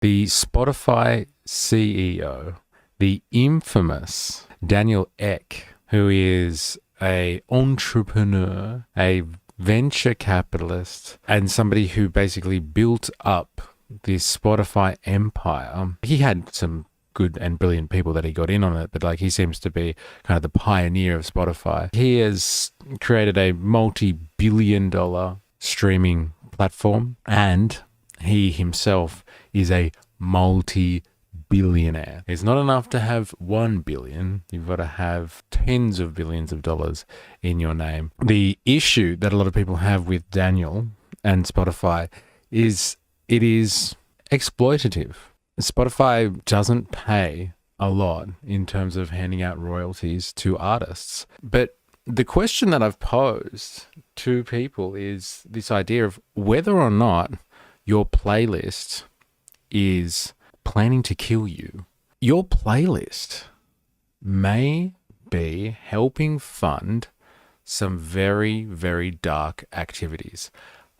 The Spotify CEO, the infamous Daniel Ek, who is an entrepreneur, a venture capitalist, and somebody who basically built up this Spotify empire. He had some good and brilliant people that he got in on it, but like he seems to be kind of the pioneer of Spotify. He has created a multi-billion-dollar streaming platform, and he himself is a multi-billionaire. It's not enough to have 1 billion. You've got to have tens of billions of dollars in your name. The issue that a lot of people have with Daniel and Spotify is it is exploitative. Spotify doesn't pay a lot in terms of handing out royalties to artists. But the question that I've posed to people is this idea of whether or not your playlist is planning to kill you. Your playlist may be helping fund some very, very dark activities.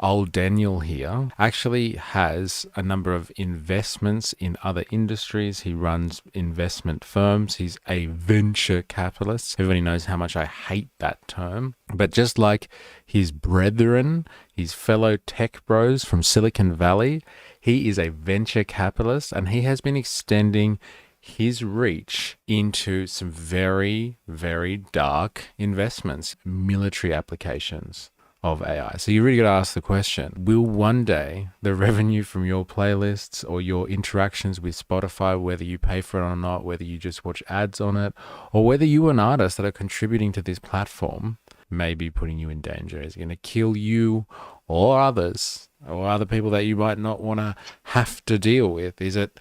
Old Daniel here actually has a number of investments in other industries. He runs investment firms. He's a venture capitalist. Everybody knows how much I hate that term. But just like his brethren, his fellow tech bros from Silicon Valley, he is a venture capitalist, and he has been extending his reach into some very, very dark investments, military applications of AI. So you really got to ask the question, will one day the revenue from your playlists or your interactions with Spotify, whether you pay for it or not, whether you just watch ads on it, or whether you are an artist that are contributing to this platform, may be putting you in danger? Is it going to kill you or others, or other people that you might not want to have to deal with? Is it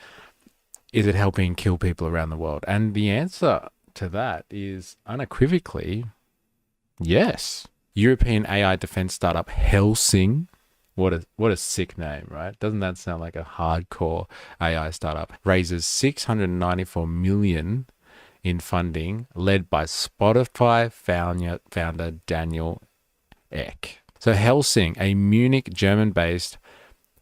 helping kill people around the world? And the answer to that is unequivocally yes. European AI defense startup Helsing. What a sick name, right? Doesn't that sound like a hardcore AI startup? Raises 694 million in funding, led by Spotify founder Daniel Ek. So Helsing, a Munich, German-based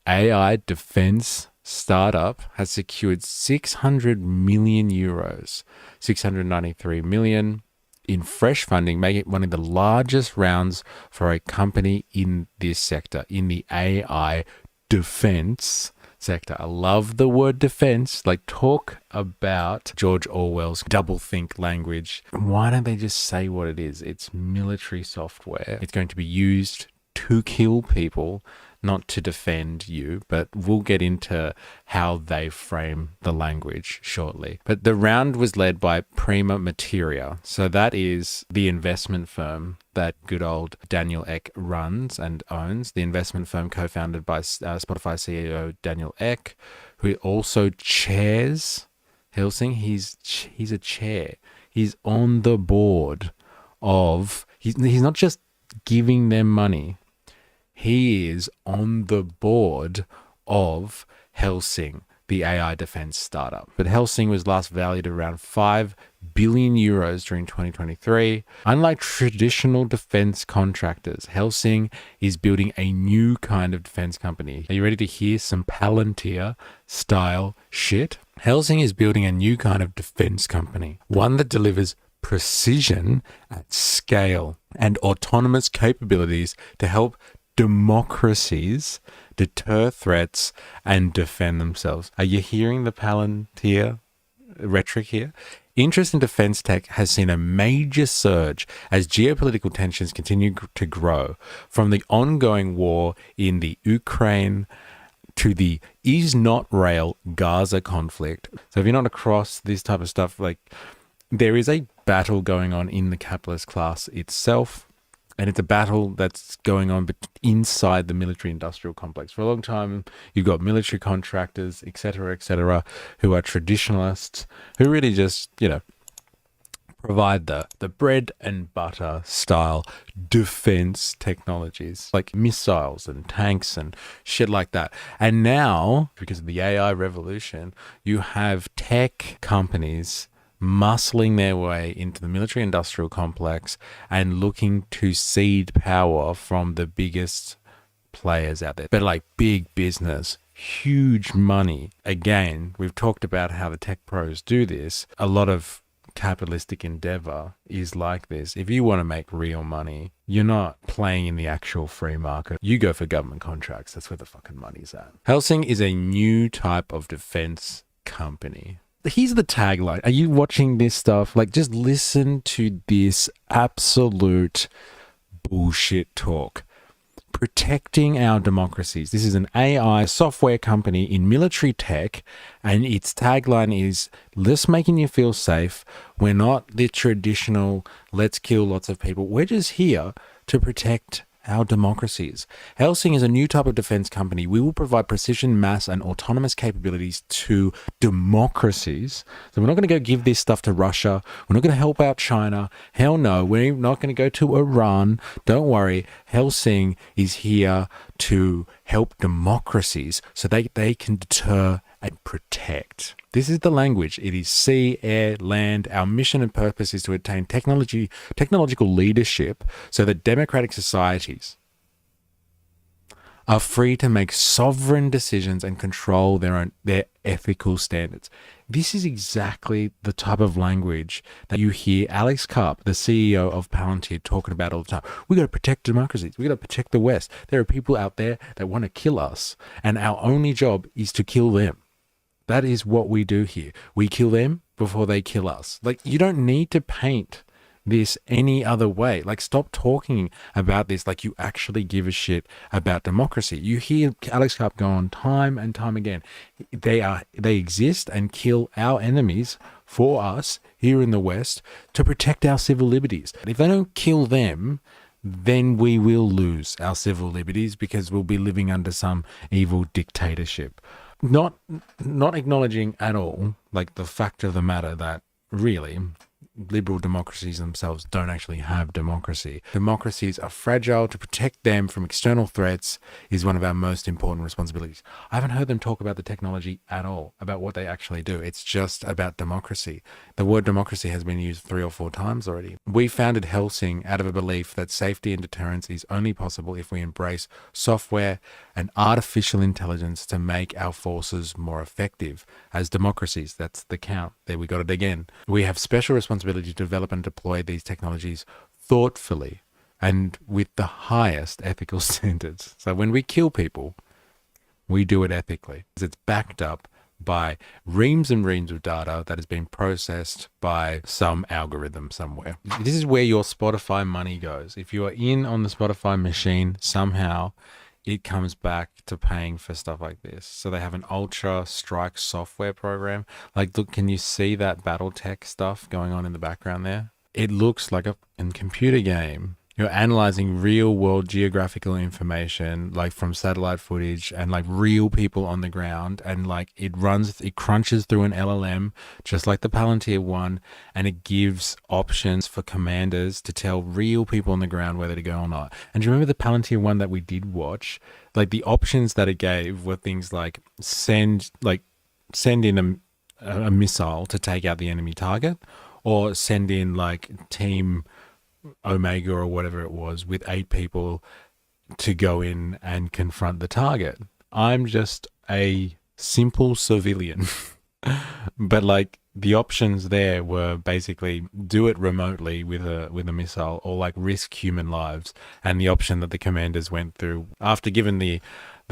AI defense startup, has secured 600 million euros, 693 million in fresh funding, making it one of the largest rounds for a company in this sector, in the AI defense sector. I love the word defense. Like, talk about George Orwell's doublethink language. Why don't they just say what it is? It's military software. It's going to be used to kill people, not to defend you, but we'll get into how they frame the language shortly. But the round was led by Prima Materia. So that is the investment firm that good old Daniel Ek runs and owns. The investment firm co-founded by Spotify CEO Daniel Ek, who also chairs Helsing. He's a chair. He's on the board of, he's not just giving them money. He is on the board of Helsing, the AI defense startup. But Helsing was last valued around 5 billion euros during 2023. Unlike traditional defense contractors, Helsing is building a new kind of defense company. Are you ready to hear some Palantir style shit? Helsing is building a new kind of defense company, one that delivers precision at scale and autonomous capabilities to help democracies deter threats and defend themselves. Are you hearing the Palantir rhetoric here? Interest in defense tech has seen a major surge as geopolitical tensions continue to grow, from the ongoing war in the Ukraine to the Is Not Rail Gaza conflict. So if you're not across this type of stuff, like, there is a battle going on in the capitalist class itself. And it's a battle that's going on inside the military-industrial complex. For a long time, you've got military contractors, et cetera, who are traditionalists, who really just, provide the bread and butter style defense technologies, like missiles and tanks and shit like that. And now, because of the AI revolution, you have tech companies muscling their way into the military industrial complex and looking to cede power from the biggest players out there. But like big business, huge money. Again, we've talked about how the tech pros do this. A lot of capitalistic endeavor is like this. If you want to make real money, you're not playing in the actual free market. You go for government contracts. That's where the fucking money's at. Helsing is a new type of defense company. Here's the tagline. Are you watching this stuff? Like, just listen to this absolute bullshit talk. Protecting our democracies. This is an AI software company in military tech, and its tagline is, "Just making you feel safe. We're not the traditional, let's kill lots of people. We're just here to protect our democracies." Helsing is a new type of defense company. We will provide precision, mass, and autonomous capabilities to democracies. So we're not going to go give this stuff to Russia. We're not going to help out China. Hell no. We're not going to go to Iran. Don't worry. Helsing is here to help democracies so they can deter and protect. This is the language. It is sea, air, land. Our mission and purpose is to attain technological leadership so that democratic societies are free to make sovereign decisions and control their ethical standards. This is exactly the type of language that you hear Alex Karp, the CEO of Palantir, talking about all the time. We got to protect democracies. We got to protect the West. There are people out there that want to kill us, and our only job is to kill them. That is what we do here. We kill them before they kill us. Like, you don't need to paint this any other way. Like, stop talking about this like you actually give a shit about democracy. You hear Alex Karp go on time and time again. They exist and kill our enemies for us here in the West to protect our civil liberties. If they don't kill them, then we will lose our civil liberties because we'll be living under some evil dictatorship. Not acknowledging at all, like, the fact of the matter that really liberal democracies themselves don't actually have democracy. Democracies are fragile. To protect them from external threats is one of our most important responsibilities. I haven't heard them talk about the technology at all, about what they actually do. It's just about democracy. The word democracy has been used 3 or 4 times already. We founded Helsing out of a belief that safety and deterrence is only possible if we embrace software and artificial intelligence to make our forces more effective. As democracies, that's the count. There, we got it again. We have special responsibility to develop and deploy these technologies thoughtfully and with the highest ethical standards. So when we kill people, we do it ethically. It's backed up by reams and reams of data that has been processed by some algorithm somewhere. This is where your Spotify money goes. If you are in on the Spotify machine, somehow it comes back to paying for stuff like this. So they have an Ultra Strike software program. Like, look, can you see that BattleTech stuff going on in the background there? It looks like a computer game. You're analyzing real world geographical information, like from satellite footage and like real people on the ground. And like it crunches through an LLM, just like the Palantir one. And it gives options for commanders to tell real people on the ground whether to go or not. And do you remember the Palantir one that we did watch? Like, the options that it gave were things like send in a missile to take out the enemy target, or send in like Team Omega or whatever it was with 8 people to go in and confront the target. I'm just a simple civilian. But like, the options there were basically do it remotely with a missile, or like risk human lives. And the option that the commanders went through after given the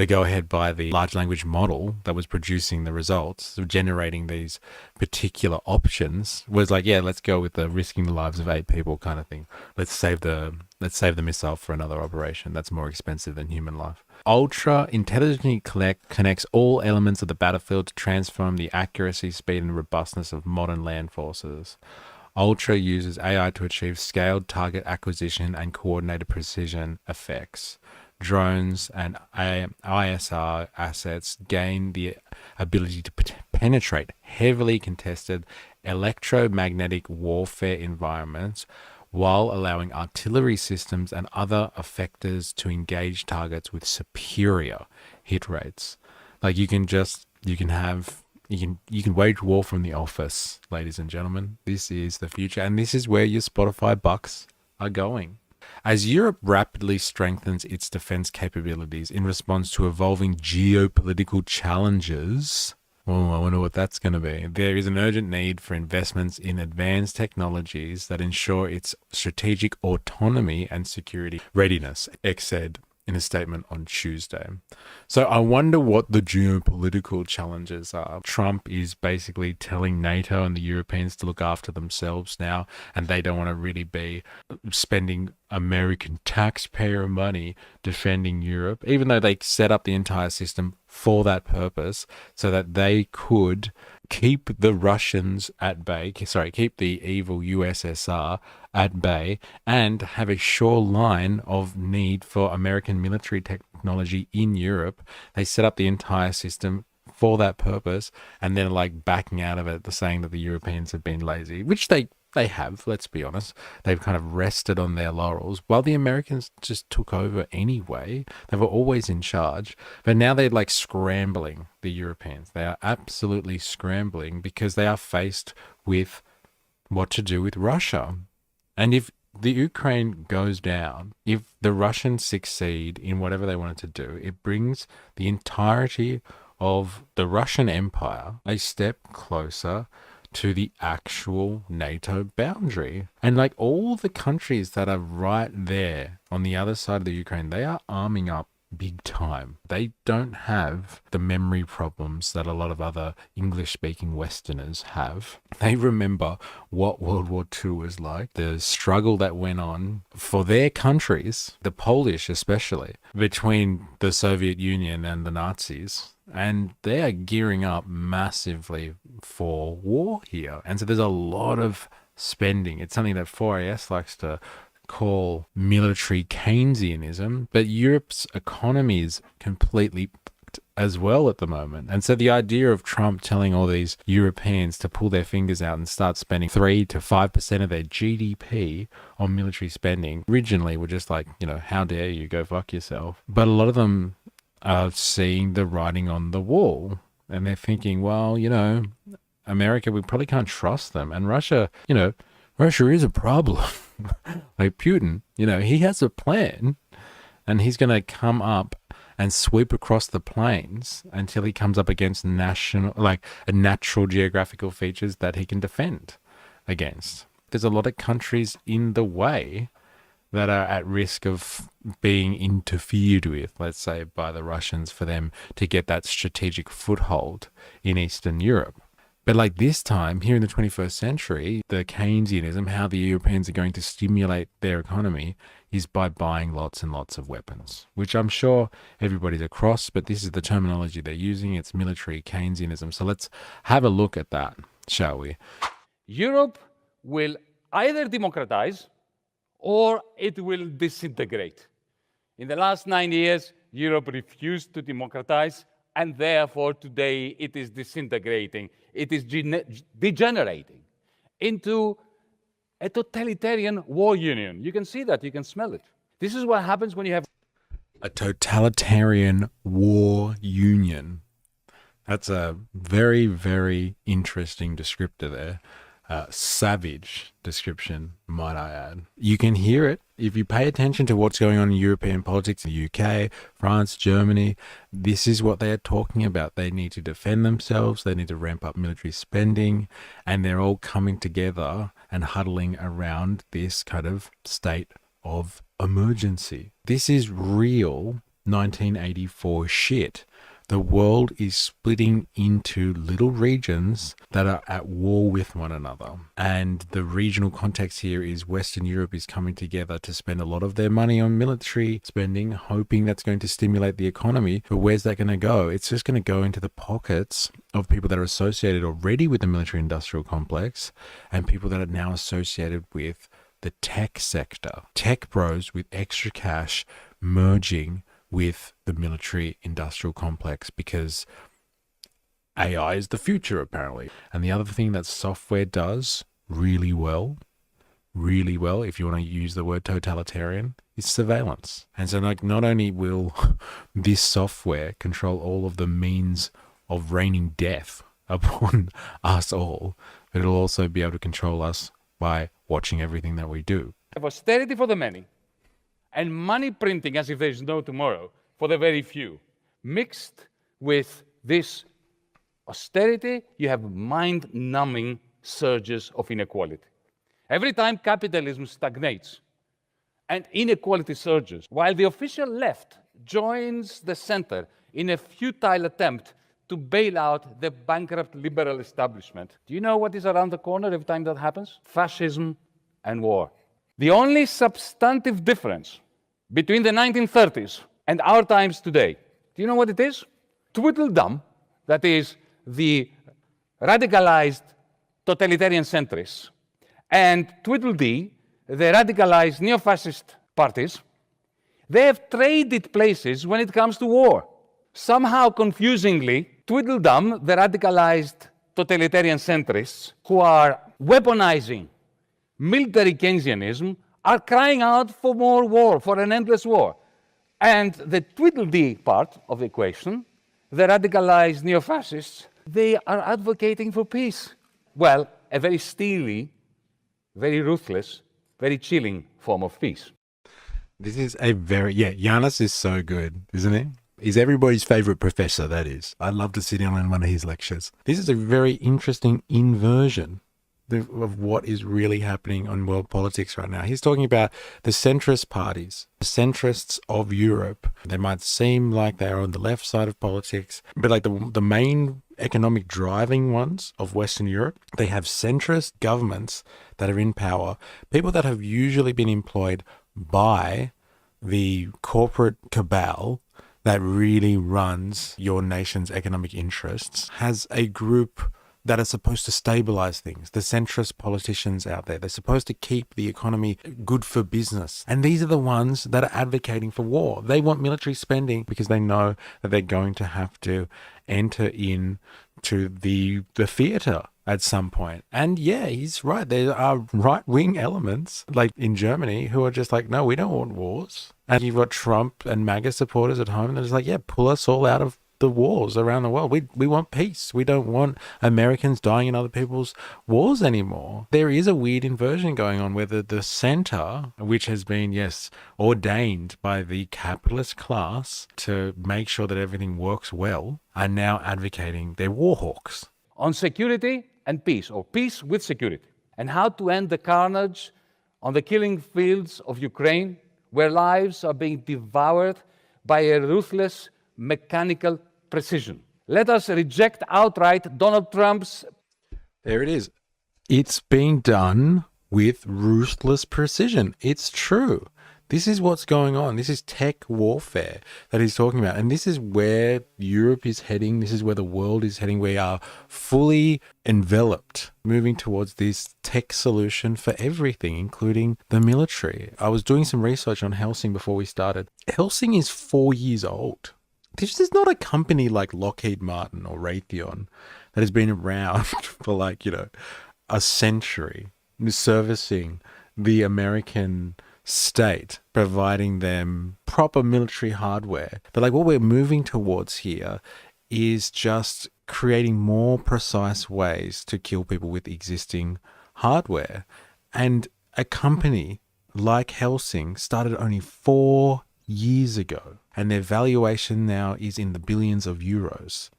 go-ahead by the large language model that was producing the results of generating these particular options was like, yeah, let's go with the risking the lives of 8 people kind of thing. Let's save the missile for another operation that's more expensive than human life. Ultra intelligently connects all elements of the battlefield to transform the accuracy, speed, and robustness of modern land forces. Ultra uses AI to achieve scaled target acquisition and coordinated precision effects. Drones and ISR assets gain the ability to penetrate heavily contested electromagnetic warfare environments while allowing artillery systems and other effectors to engage targets with superior hit rates. Like, you can wage war from the office, ladies and gentlemen. This is the future, and this is where your Spotify bucks are going. As Europe rapidly strengthens its defense capabilities in response to evolving geopolitical challenges, well, I wonder what that's going to be. There is an urgent need for investments in advanced technologies that ensure its strategic autonomy and security readiness, X said in a statement on Tuesday. So I wonder what the geopolitical challenges are. Trump is basically telling NATO and the Europeans to look after themselves now, and they don't want to really be spending American taxpayer money defending Europe, even though they set up the entire system for that purpose so that they could keep the Russians at bay, keep the evil USSR at bay, and have a sure line of need for American military technology in Europe. They set up the entire system for that purpose, and then like backing out of it, saying that the Europeans have been lazy, which they have, let's be honest. They've kind of rested on their laurels while the Americans just took over anyway. They were always in charge. But now they're like scrambling, the Europeans. They are absolutely scrambling because they are faced with what to do with Russia. And if the Ukraine goes down, if the Russians succeed in whatever they wanted to do, it brings the entirety of the Russian Empire a step closer to the actual NATO boundary. And like all the countries that are right there on the other side of the Ukraine, they are arming up big time. They don't have the memory problems that a lot of other English-speaking Westerners have. They remember what World War II was like, the struggle that went on for their countries, the Polish especially, between the Soviet Union and the Nazis. And they are gearing up massively for war here. And so there's a lot of spending. It's something that 4AS likes to call military Keynesianism, but Europe's economy is completely as well at the moment. And so the idea of Trump telling all these Europeans to pull their fingers out and start spending 3 to 5% of their GDP on military spending originally were just like, how dare you, go fuck yourself. But a lot of them are seeing the writing on the wall, and they're thinking, well, America, we probably can't trust them. And Russia, Russia is a problem. Like Putin, he has a plan, and he's going to come up and sweep across the plains until he comes up against natural geographical features that he can defend against. There's a lot of countries in the way that are at risk of being interfered with, let's say, by the Russians for them to get that strategic foothold in Eastern Europe. But like this time, here in the 21st century, the Keynesianism, how the Europeans are going to stimulate their economy is by buying lots and lots of weapons, which I'm sure everybody's across, but this is the terminology they're using. It's military Keynesianism. So let's have a look at that, shall we? Europe will either democratize or it will disintegrate. In the last 9 years, Europe refused to democratize, and therefore today it is disintegrating. It is degenerating into a totalitarian war union. You can see that, you can smell it. This is what happens when you have a totalitarian war union. That's a very, very interesting descriptor there. Savage description, might I add. You can hear it if you pay attention to what's going on in European politics, the UK, France, Germany. This is what they are talking about. They need to defend themselves. They need to ramp up military spending, and they're all coming together and huddling around this kind of state of emergency. This is real 1984 shit. The world is splitting into little regions that are at war with one another. And the regional context here is Western Europe is coming together to spend a lot of their money on military spending, hoping that's going to stimulate the economy. But where's that going to go? It's just going to go into the pockets of people that are associated already with the military industrial complex and people that are now associated with the tech sector. Tech bros with extra cash merging with the military industrial complex because AI is the future, apparently. And the other thing that software does really well, if you want to use the word totalitarian, is surveillance. And so not only will this software control all of the means of raining death upon us all, but it'll also be able to control us by watching everything that we do. austerity for the many and money printing as if there is no tomorrow for the very few, mixed with this austerity, you have mind-numbing surges of inequality. Every time capitalism stagnates and inequality surges, while the official left joins the center in a futile attempt to bail out the bankrupt liberal establishment. Do you know what is around the corner every time that happens? Fascism and war. The only substantive difference between the 1930s and our times today, do you know what it is? Tweedledum, that is the radicalized totalitarian centrists, and Tweedledee, the radicalized neo-fascist parties, they have traded places when it comes to war. Somehow, confusingly, Tweedledum, the radicalized totalitarian centrists who are weaponizing military Keynesianism, are crying out for more war, for an endless war. And the Tweedledee part of the equation, the radicalized neo-fascists, they are advocating for peace. Well, a very steely, very ruthless, very chilling form of peace. This is a very, Giannis is so good, isn't he? He's everybody's favorite professor, that is. I love to sit in on one of his lectures. This is a very interesting inversion of what is really happening on world politics right now. He's talking about the centrist parties, the centrists of Europe. They might seem like they're on the left side of politics, but like the main economic driving ones of Western Europe, they have centrist governments that are in power, people that have usually been employed by the corporate cabal that really runs your nation's economic interests, has a group that are supposed to stabilize things. The centrist politicians out there, they're supposed to keep the economy good for business. And these are the ones that are advocating for war. They want military spending because they know that they're going to have to enter into the theater at some point. And yeah, he's right. There are right-wing elements, like in Germany, who are just like, no, we don't want wars. And you've got Trump and MAGA supporters at home, and they're just like, yeah, pull us all out of the wars around the world. We want peace. We don't want Americans dying in other people's wars anymore. There is a weird inversion going on where the center, which has been, yes, ordained by the capitalist class to make sure that everything works well, are now advocating they're war hawks. On security and peace, or peace with security, and how to end the carnage on the killing fields of Ukraine, where lives are being devoured by a ruthless mechanical precision. Let us reject outright Donald Trump's... There it is. It's being done with ruthless precision. It's true. This is what's going on. This is tech warfare that he's talking about. And this is where Europe is heading. This is where the world is heading. We are fully enveloped, moving towards this tech solution for everything, including the military. I was doing some research on Helsing before we started. Helsing is 4 years old. This is not a company like Lockheed Martin or Raytheon that has been around for a century, servicing the American state, providing them proper military hardware. But like what we're moving towards here is just creating more precise ways to kill people with existing hardware. And a company like Helsing started only 4 years ago, and their valuation now is in the billions of euros.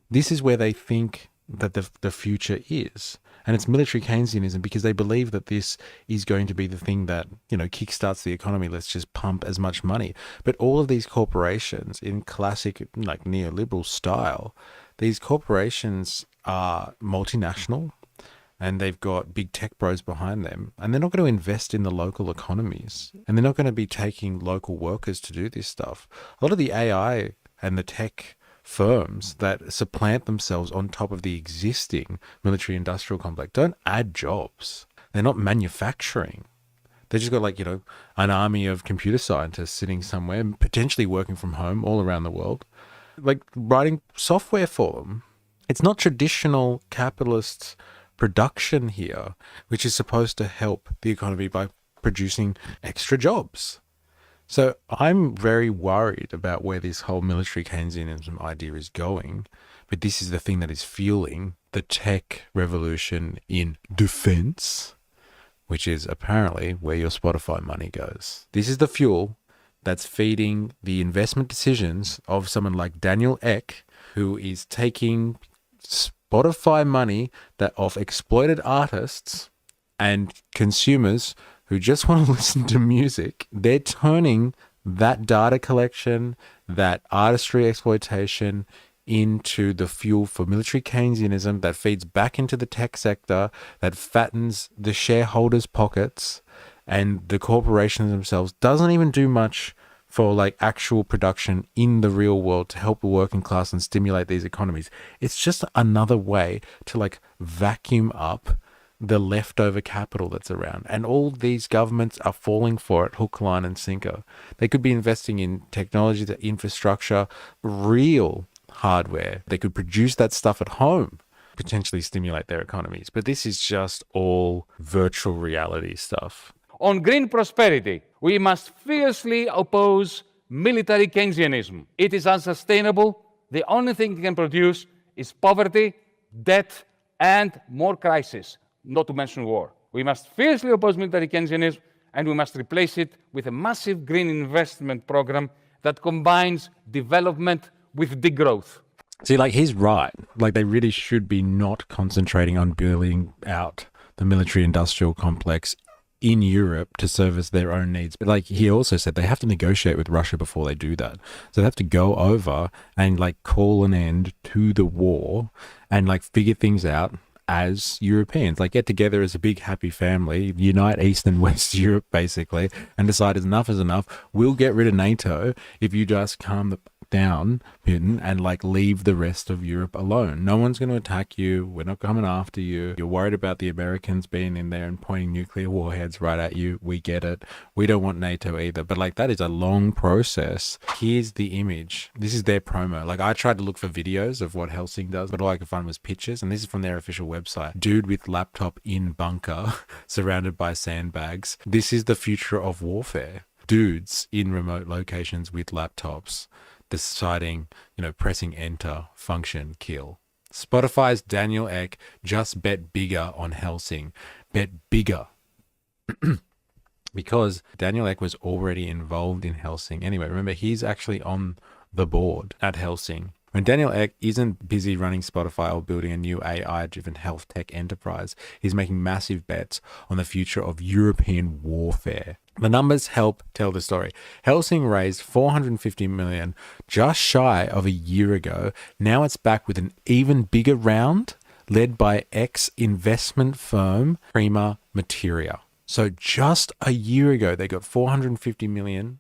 This is where they think that the future is. And it's military Keynesianism because they believe that this is going to be the thing that, kickstarts the economy. Let's just pump as much money. But all of these corporations in classic, neoliberal style, these corporations are multinational and they've got big tech bros behind them. And they're not going to invest in the local economies. And they're not going to be taking local workers to do this stuff. A lot of the AI and the tech firms that supplant themselves on top of the existing military industrial complex don't add jobs. They're not manufacturing. They just got an army of computer scientists sitting somewhere, potentially working from home all around the world, writing software for them. It's not traditional capitalist production here, which is supposed to help the economy by producing extra jobs. So I'm very worried about where this whole military Keynesianism idea is going, but this is the thing that is fueling the tech revolution in defense, which is apparently where your Spotify money goes. This is the fuel that's feeding the investment decisions of someone like Daniel Ek, who is taking Spotify money that of exploited artists and consumers who just want to listen to music. They're turning that data collection, that artistry exploitation into the fuel for military Keynesianism that feeds back into the tech sector, that fattens the shareholders' pockets, and the corporations themselves. Doesn't even do much for like actual production in the real world to help the working class and stimulate these economies. It's just another way to like vacuum up the leftover capital that's around. And all these governments are falling for it, hook, line, and sinker. They could be investing in technology, the infrastructure, real hardware. They could produce that stuff at home, potentially stimulate their economies. But this is just all virtual reality stuff. On green prosperity, we must fiercely oppose military Keynesianism. It is unsustainable. The only thing it can produce is poverty, debt, and more crisis, not to mention war. We must fiercely oppose military Keynesianism, and we must replace it with a massive green investment program that combines development with degrowth. See, like, he's right. Like, they really should be not concentrating on building out the military-industrial complex in Europe to service their own needs. But like he also said, they have to negotiate with Russia before they do that. So they have to go over and like call an end to the war and like figure things out as Europeans, like get together as a big happy family, unite East and West Europe basically, and decide enough is enough. We'll get rid of NATO if you just calm down, Putin, and like leave the rest of Europe alone. No one's going to attack you. We're not coming after you. You're worried about the Americans being in there and pointing nuclear warheads right at you. We get it. We don't want NATO either. But like that is a long process. Here's the image. This is their promo. Like I tried to look for videos of what Helsing does, but all I could find was pictures. And this is from their official website. Dude with laptop in bunker, surrounded by sandbags. This is the future of warfare. Dudes in remote locations with laptops, deciding, pressing enter, function, kill. Spotify's Daniel Ek just bet bigger on Helsing. Bet bigger. Because Daniel Ek was already involved in Helsing. Anyway, remember, he's actually on the board at Helsing. When Daniel Ek isn't busy running Spotify or building a new AI-driven health tech enterprise, he's making massive bets on the future of European warfare. The numbers help tell the story. Helsing raised $450 million just shy of a year ago. Now it's back with an even bigger round led by ex-investment firm Prima Materia. So just a year ago, they got $450 million.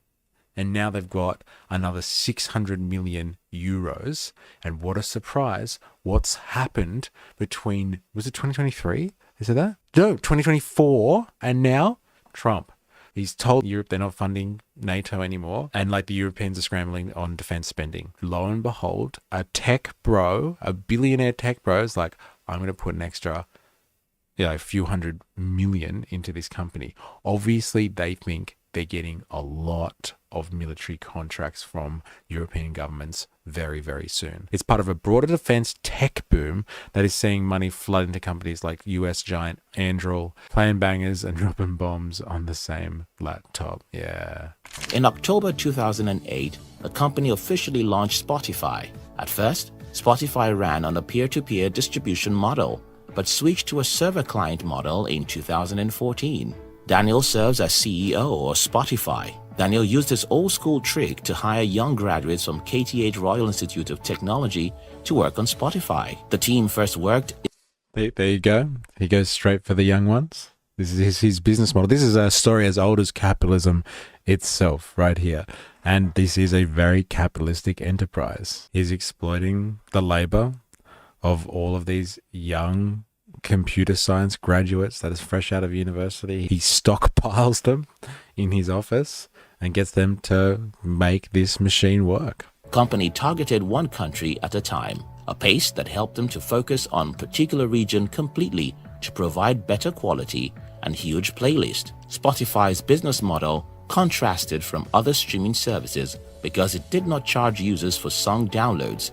And now they've got another 600 million euros. And what a surprise. What's happened between, was it 2023? Is it that? No, 2024. And now Trump. He's told Europe they're not funding NATO anymore. And like the Europeans are scrambling on defense spending. Lo and behold, a tech bro, a billionaire tech bro is like, I'm going to put an extra a few hundred million into this company. Obviously, they think they're getting a lot of military contracts from European governments very, very soon. It's part of a broader defense tech boom that is seeing money flood into companies like US giant Anduril, playing bangers and dropping bombs on the same laptop. Yeah. In October 2008, the company officially launched Spotify. At first, Spotify ran on a peer-to-peer distribution model, but switched to a server-client model in 2014. Daniel serves as CEO of Spotify. Daniel used his old-school trick to hire young graduates from KTH Royal Institute of Technology to work on Spotify. The team first worked... There you go. He goes straight for the young ones. This is his business model. This is a story as old as capitalism itself right here. And this is a very capitalistic enterprise. He's exploiting the labor of all of these young computer science graduates that is fresh out of university. He stockpiles them in his office and gets them to make this machine work. Company targeted one country at a time, a pace that helped them to focus on a particular region completely to provide better quality and huge playlist. Spotify's business model contrasted from other streaming services because it did not charge users for song downloads.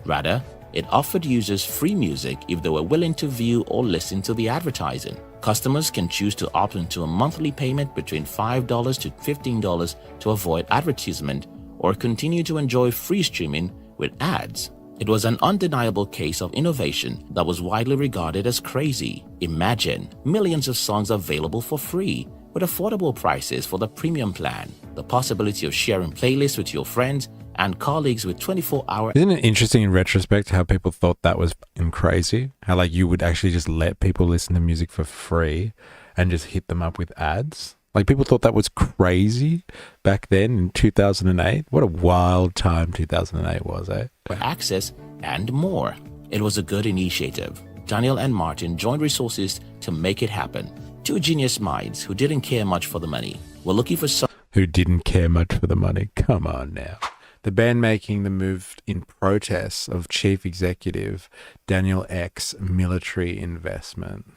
Rather, it offered users free music if they were willing to view or listen to the advertising. Customers can choose to opt into a monthly payment between $5 to $15 to avoid advertisement or continue to enjoy free streaming with ads. It was an undeniable case of innovation that was widely regarded as crazy. Imagine millions of songs available for free with affordable prices for the premium plan, the possibility of sharing playlists with your friends and colleagues with 24-hour... Isn't it interesting in retrospect how people thought that was fucking crazy? How like you would actually just let people listen to music for free and just hit them up with ads? Like people thought that was crazy back then in 2008. What a wild time 2008 was, eh? Access and more. It was a good initiative. Daniel and Martin joined resources to make it happen. Two genius minds who didn't care much for the money were looking for some... Who didn't care much for the money. Come on now. The band making the move in protest of Chief Executive Daniel Ek's military investment.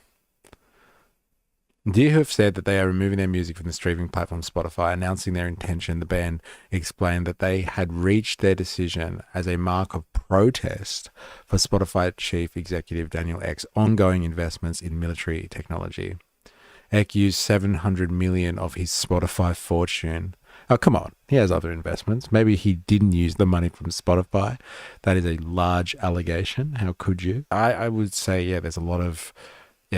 Deerhoof said that they are removing their music from the streaming platform Spotify. Announcing their intention, the band explained that they had reached their decision as a mark of protest for Spotify Chief Executive Daniel Ek's ongoing investments in military technology. Ek used $700 million of his Spotify fortune. Oh, come on. He has other investments. Maybe he didn't use the money from Spotify. That is a large allegation. How could you? I would say, yeah, there's a lot of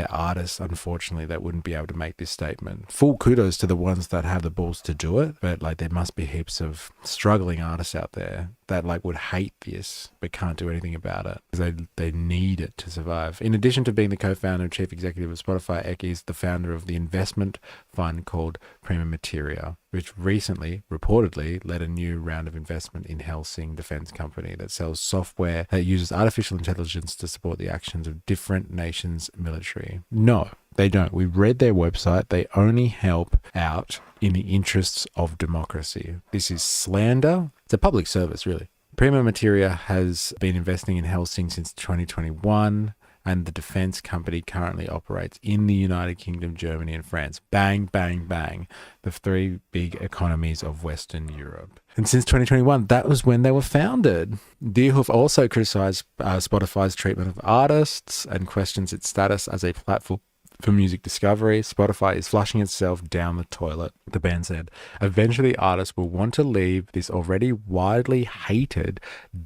artists, unfortunately, that wouldn't be able to make this statement. Full kudos to the ones that have the balls to do it, but like there must be heaps of struggling artists out there that like would hate this but can't do anything about it because they need it to survive. In addition to being the co-founder and chief executive of Spotify, Ek is the founder of the investment fund called Prima Materia, which recently, reportedly, led a new round of investment in Helsing defense company that sells software that uses artificial intelligence to support the actions of different nations' military. No, they don't. We read their website. They only help out in the interests of democracy. This is slander. It's a public service, really. Prima Materia has been investing in Helsing since 2021. And the defense company currently operates in the United Kingdom, Germany, and France. Bang, bang, bang. The three big economies of Western Europe. And since 2021, that was when they were founded. Deerhoof also criticized Spotify's treatment of artists and questions its status as a platform for music discovery. Spotify is flushing itself down the toilet, the band said. Eventually, artists will want to leave this already widely hated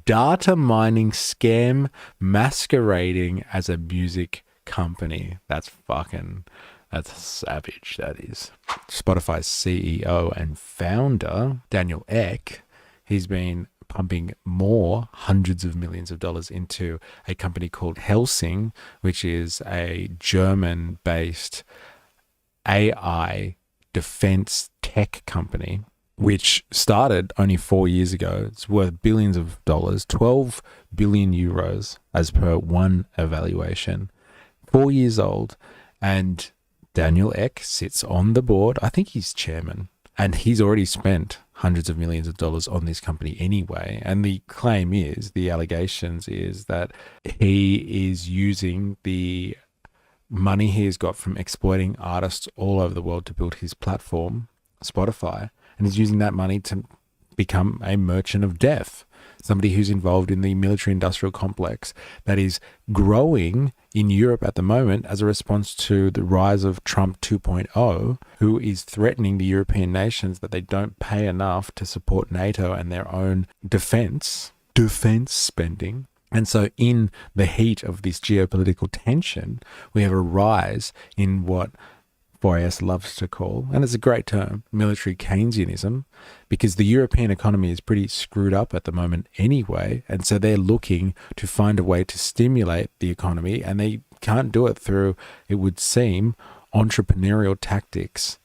data mining scam masquerading as a music company. That's savage, that is. Spotify's CEO and founder, Daniel Ek, he's been pumping more hundreds of millions of dollars into a company called Helsing, which is a German-based AI defense tech company, which started only 4 years ago. It's worth billions of dollars, 12 billion euros as per one evaluation. 4 years old, and Daniel Ek sits on the board. I think he's chairman. And he's already spent hundreds of millions of dollars on this company anyway. And the claim is, the allegations is that he is using the money he has got from exploiting artists all over the world to build his platform, Spotify. And he's using that money to become a merchant of death. Somebody who's involved in the military industrial complex that is growing in Europe at the moment as a response to the rise of Trump 2.0, who is threatening the European nations that they don't pay enough to support NATO and their own defense spending. And so in the heat of this geopolitical tension, we have a rise in what Boyas loves to call, and it's a great term, military Keynesianism, because the European economy is pretty screwed up at the moment anyway, and so they're looking to find a way to stimulate the economy, and they can't do it through, it would seem, entrepreneurial tactics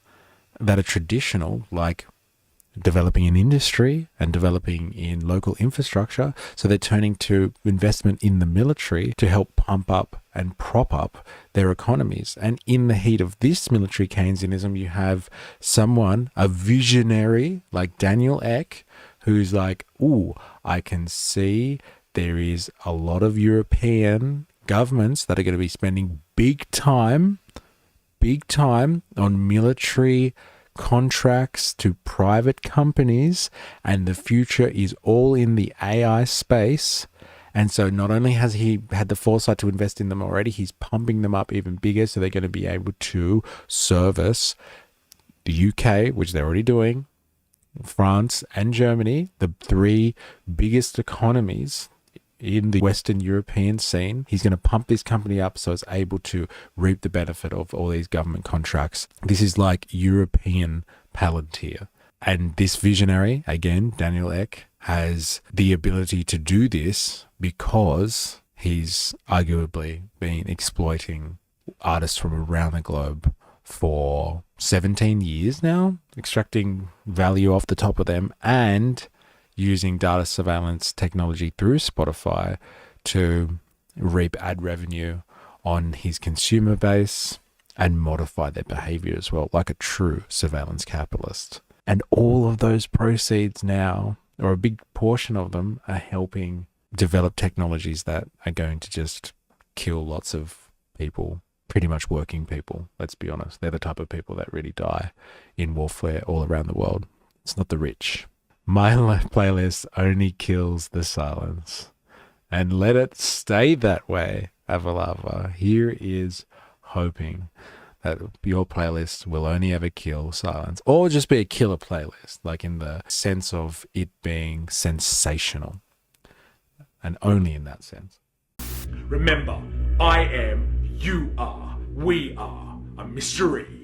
that are traditional, like developing an industry and developing in local infrastructure. So they're turning to investment in the military to help pump up and prop up their economies. And in the heat of this military Keynesianism, you have someone, a visionary like Daniel Ek, who's like, ooh, I can see there is a lot of European governments that are going to be spending big time on military contracts to private companies, and the future is all in the AI space, And so not only has he had the foresight to invest in them already, he's pumping them up even bigger, so they're going to be able to service the UK, which they're already doing, France and Germany, the three biggest economies in the Western European scene. He's going to pump this company up so it's able to reap the benefit of all these government contracts. This is like European Palantir. And this visionary, again, Daniel Ek, has the ability to do this because he's arguably been exploiting artists from around the globe for 17 years now, extracting value off the top of them and using data surveillance technology through Spotify to reap ad revenue on his consumer base and modify their behavior as well, like a true surveillance capitalist. And all of those proceeds now, or a big portion of them, are helping develop technologies that are going to just kill lots of people, pretty much working people. Let's be honest. They're the type of people that really die in warfare all around the world. It's not the rich. My playlist only kills the silence. And let it stay that way, Avalava. Here is hoping that your playlist will only ever kill silence, or just be a killer playlist, like in the sense of it being sensational, and only in that sense. Remember, I am, you are, we are a mystery.